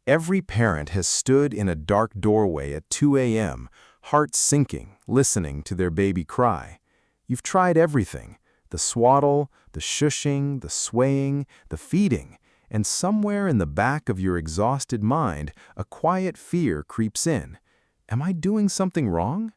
Every parent has stood in a dark doorway at 2 a.m., heart sinking, listening to their baby cry. You've tried everything: the swaddle, the shushing, the swaying, the feeding, and somewhere in the back of your exhausted mind, a quiet fear creeps in. Am I doing something wrong?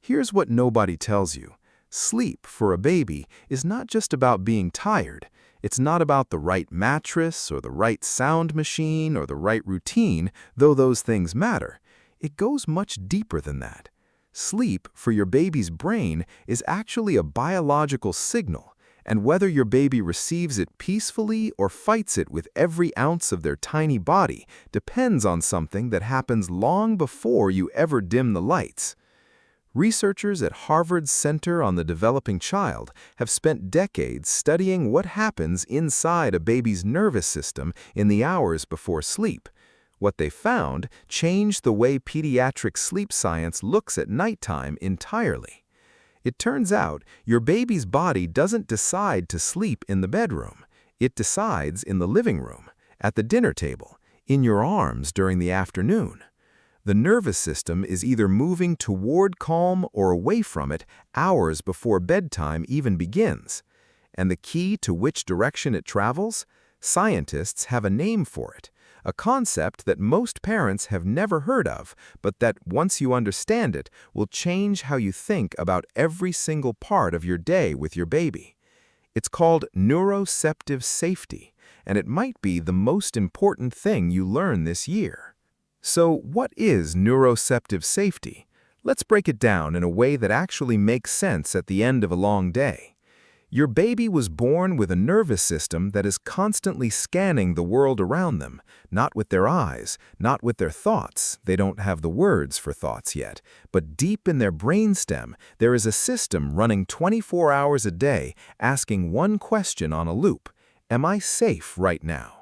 Here's what nobody tells you. Sleep, for a baby, is not just about being tired. It's not about the right mattress or the right sound machine or the right routine, though those things matter. It goes much deeper than that. Sleep, for your baby's brain, is actually a biological signal, and whether your baby receives it peacefully or fights it with every ounce of their tiny body depends on something that happens long before you ever dim the lights. Researchers at Harvard's Center on the Developing Child have spent decades studying what happens inside a baby's nervous system in the hours before sleep. What they found changed the way pediatric sleep science looks at nighttime entirely. It turns out your baby's body doesn't decide to sleep in the bedroom. It decides in the living room, at the dinner table, in your arms during the afternoon. The nervous system is either moving toward calm or away from it hours before bedtime even begins. And the key to which direction it travels? Scientists have a name for it, a concept that most parents have never heard of, but that, once you understand it, will change how you think about every single part of your day with your baby. It's called neuroceptive safety, and it might be the most important thing you learn this year. So, what is neuroceptive safety? Let's break it down in a way that actually makes sense at the end of a long day. Your baby was born with a nervous system that is constantly scanning the world around them, not with their eyes, not with their thoughts. They don't have the words for thoughts yet, but deep in their brainstem, there is a system running 24 hours a day, asking one question on a loop: am I safe right now?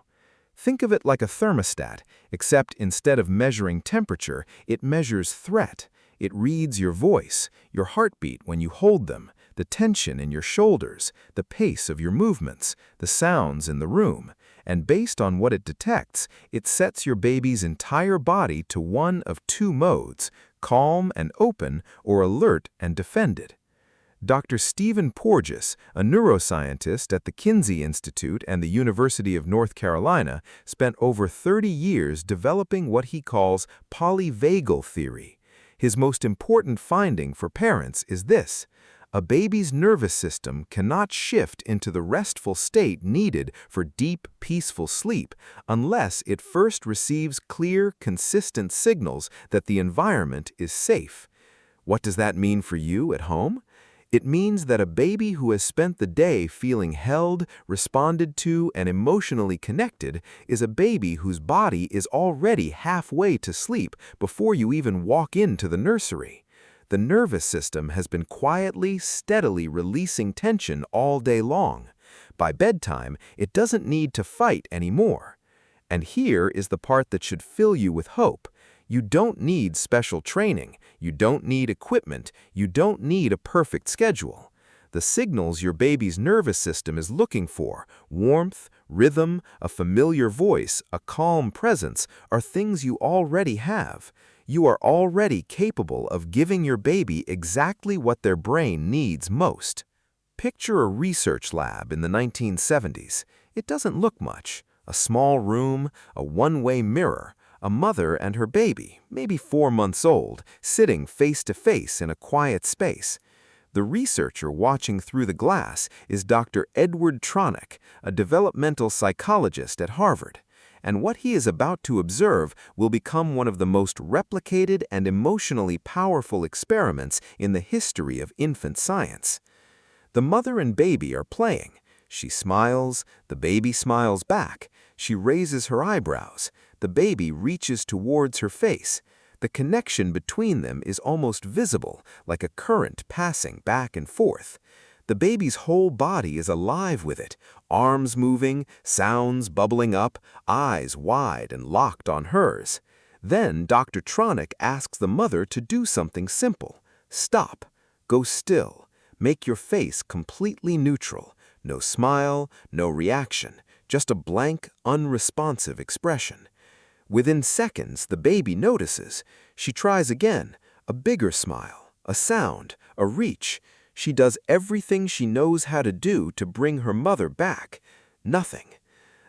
Think of it like a thermostat, except instead of measuring temperature, it measures threat. It reads your voice, your heartbeat when you hold them, the tension in your shoulders, the pace of your movements, the sounds in the room, and based on what it detects, it sets your baby's entire body to one of two modes: calm and open, or alert and defended. Dr. Stephen Porges, a neuroscientist at the Kinsey Institute and the University of North Carolina, spent over 30 years developing what he calls polyvagal theory. His most important finding for parents is this: a baby's nervous system cannot shift into the restful state needed for deep, peaceful sleep unless it first receives clear, consistent signals that the environment is safe. What does that mean for you at home? It means that a baby who has spent the day feeling held, responded to, and emotionally connected is a baby whose body is already halfway to sleep before you even walk into the nursery. The nervous system has been quietly, steadily releasing tension all day long. By bedtime, it doesn't need to fight anymore. And here is the part that should fill you with hope. You don't need special training, you don't need equipment, you don't need a perfect schedule. The signals your baby's nervous system is looking for, warmth, rhythm, a familiar voice, a calm presence, are things you already have. You are already capable of giving your baby exactly what their brain needs most. Picture a research lab in the 1970s. It doesn't look much. A small room, a one-way mirror, a mother and her baby, maybe 4 months old, sitting face to face in a quiet space. The researcher watching through the glass is Dr. Edward Tronick, a developmental psychologist at Harvard. And what he is about to observe will become one of the most replicated and emotionally powerful experiments in the history of infant science. The mother and baby are playing. She smiles, the baby smiles back. She raises her eyebrows. The baby reaches towards her face. The connection between them is almost visible, like a current passing back and forth. The baby's whole body is alive with it, arms moving, sounds bubbling up, eyes wide and locked on hers. Then Dr. Tronick asks the mother to do something simple. Stop. Go still. Make your face completely neutral. No smile, no reaction, just a blank, unresponsive expression. Within seconds, the baby notices. She tries again, a bigger smile, a sound, a reach. She does everything she knows how to do to bring her mother back. Nothing.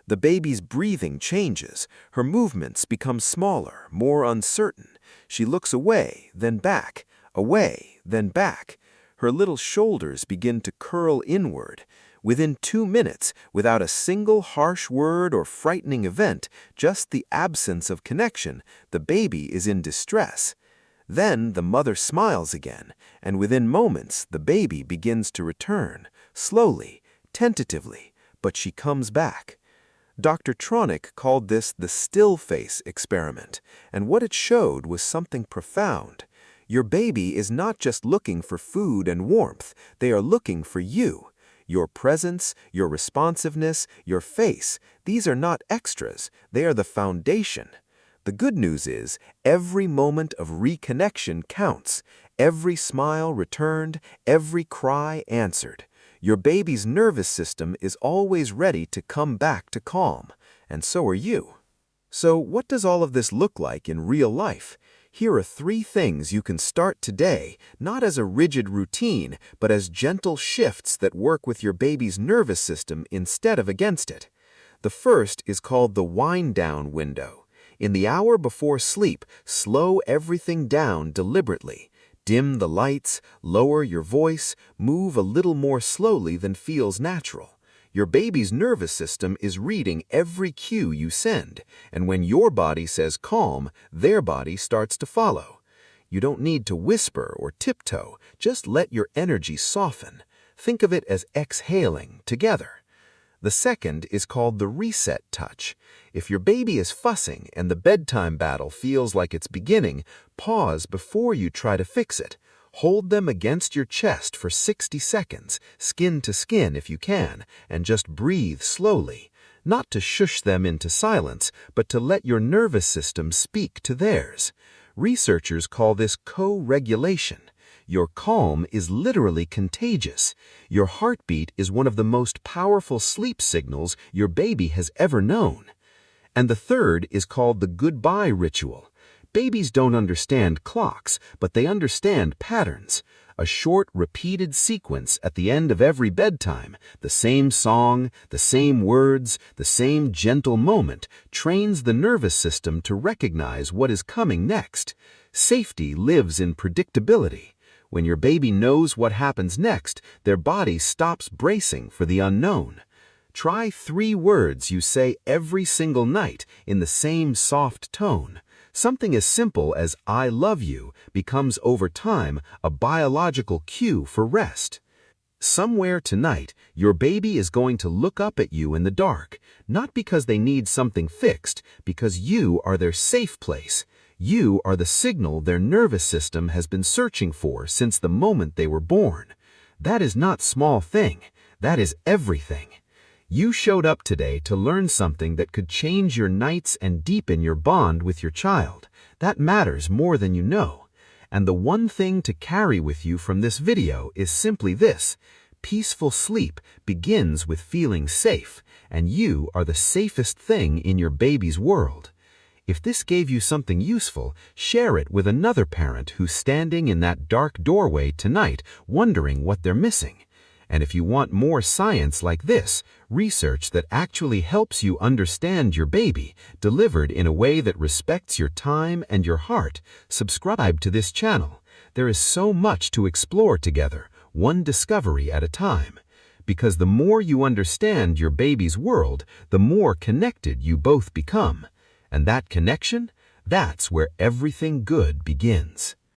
The baby's breathing changes. Her movements become smaller, more uncertain. She looks away, then back, away, then back. Her little shoulders begin to curl inward. Within 2 minutes, without a single harsh word or frightening event, just the absence of connection, the baby is in distress. Then the mother smiles again, and within moments the baby begins to return, slowly, tentatively, but she comes back. Dr. Tronick called this the still face experiment, and what it showed was something profound. Your baby is not just looking for food and warmth, they are looking for you. Your presence, your responsiveness, your face, these are not extras, they are the foundation. The good news is, every moment of reconnection counts. Every smile returned, every cry answered. Your baby's nervous system is always ready to come back to calm, and so are you. So what does all of this look like in real life? Here are 3 things you can start today, not as a rigid routine, but as gentle shifts that work with your baby's nervous system instead of against it. The first is called the wind-down window. In the hour before sleep, slow everything down deliberately. Dim the lights, lower your voice, move a little more slowly than feels natural. Your baby's nervous system is reading every cue you send, and when your body says calm, their body starts to follow. You don't need to whisper or tiptoe, just let your energy soften. Think of it as exhaling together. The second is called the reset touch. If your baby is fussing and the bedtime battle feels like it's beginning, pause before you try to fix it. Hold them against your chest for 60 seconds, skin to skin if you can, and just breathe slowly. Not to shush them into silence, but to let your nervous system speak to theirs. Researchers call this co-regulation. Your calm is literally contagious. Your heartbeat is one of the most powerful sleep signals your baby has ever known. And the third is called the goodbye ritual. Babies don't understand clocks, but they understand patterns. A short, repeated sequence at the end of every bedtime, the same song, the same words, the same gentle moment, trains the nervous system to recognize what is coming next. Safety lives in predictability. When your baby knows what happens next, their body stops bracing for the unknown. Try 3 words you say every single night in the same soft tone. Something as simple as "I love you" becomes over time a biological cue for rest. Somewhere tonight, your baby is going to look up at you in the dark, not because they need something fixed, because you are their safe place. You are the signal their nervous system has been searching for since the moment they were born. That is not small thing. That is everything. You showed up today to learn something that could change your nights and deepen your bond with your child. That matters more than you know. And the one thing to carry with you from this video is simply this: peaceful sleep begins with feeling safe, and you are the safest thing in your baby's world. If this gave you something useful, share it with another parent who's standing in that dark doorway tonight wondering what they're missing. And if you want more science like this, research that actually helps you understand your baby, delivered in a way that respects your time and your heart, subscribe to this channel. There is so much to explore together, one discovery at a time. Because the more you understand your baby's world, the more connected you both become. And that connection, that's where everything good begins.